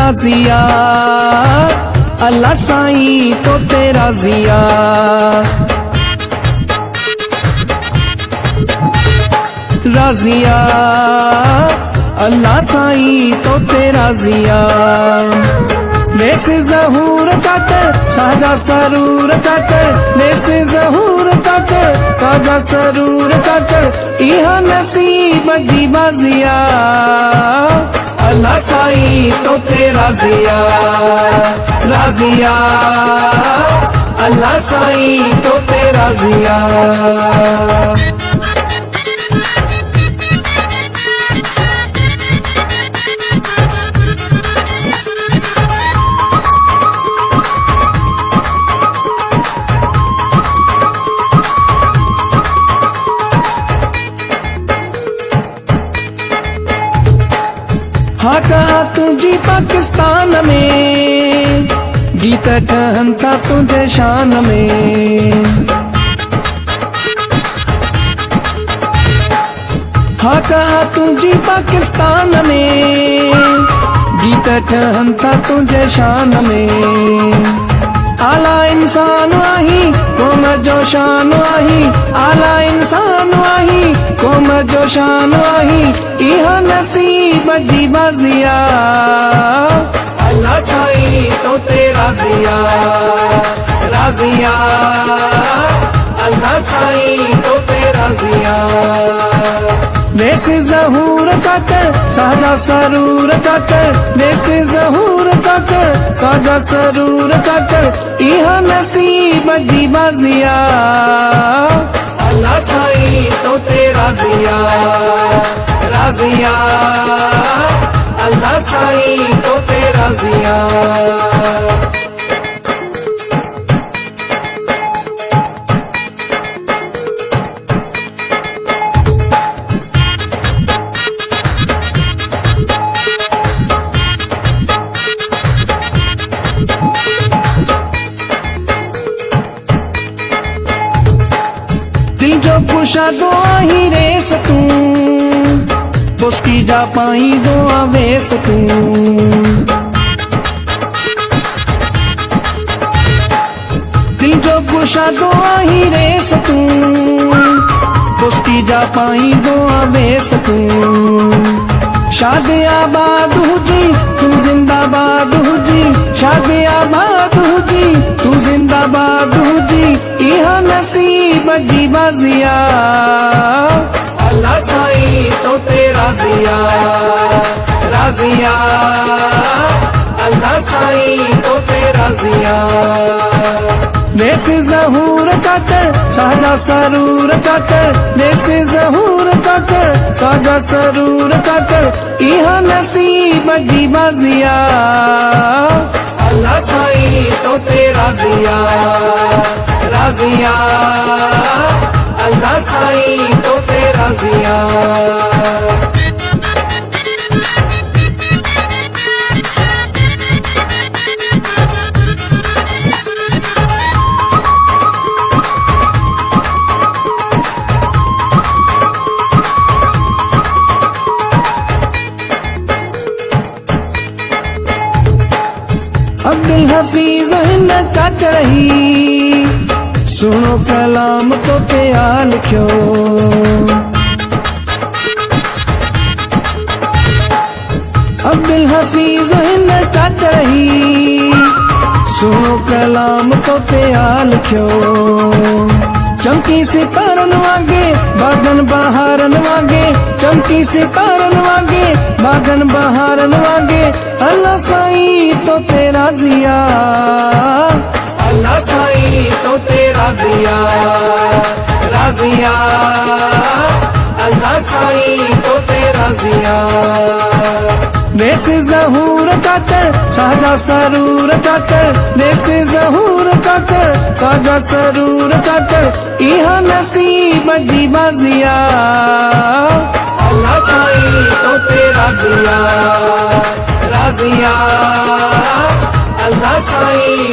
राजिया अल्लाह साईं तो तेरा जिया। राजिया अल्लाह साईं तो तेरा जिया। देस ज़हूर तक साजा सरूर तक, देस ज़हूर तक साजा सरूर तक, इहा नसीब दी बाजिया अल्लाह साईं तो तेरा जिया। राजिया अल्लाह साईं तो तेरा जिया। हाँ कहा तुझी पाकिस्तान में, गीत ठहनता तुझे शान में। हाँ कहा तुझी पाकिस्तान में, गीत ठहनता तुझे शान में। आला इंसान आही कोम जो शान आही, आला इंसान आही कोम जो शान आही, इहा नसीब दी बाजिया अल्लाह साईं तो तेरा जिया। राजिया अल्लाह साईं तो तेरा जिया। देस ज़हूर तक साजा सरूर तक, देस ज़हूर तक साजा सरूर तक, इहा नसीब दी बाजिया अल्लाह साईं तो तेरा जिया। राजिया अल्लाह साईं तो तेरा जिया। दिल जो कुशा दुआ ही रेस तू, उसकी जा पाई दुआ वेस तू। दिल जो कुशा दुआ ही रेस तू, उसकी जा पाई दुआ वेस तू। शाद आबाद हुजी तू जिंदाबाद हुजी, शाद आबाद हुजी तू जिंदाबाद हुजी, इहा नसीब दी बाजिया अल्लाह साईं तो तेरा जिया। राजिया अल्लाह साईं तो तेरा जिया। देस ज़हूर तक साजा सरूर तक, देस ज़हूर तक साजा सरूर तक, इहा नसीब दी बाजिया अल्लाह साईं तो तेरा जिया। राजिया अल्लाह साईं तो तेरा जिया। अब्दुल हफीज हिन कट रही, सुनो कलाम तो क्या लिखो। अब्दुल हफीज हिन कट रही, सुनो कलाम तो क्या लिखो। चमकी सितारन वागे बागन बहारन वागे, चमकी सितारन वागे बागन बहारन वागे, अल्लाह साईं तो तेरा जिया। अल्लाह साईं तो तेरा जिया। राजिया अल्लाह साईं तो तेरा जिया। देस ज़हूर तक साजा सरूर तक, देस ज़हूर तक साजा सरूर तक, इहा नसीब दी बाजिया अल्लाह साईं तो तेरा जिया। राजिया अल्लाह साईं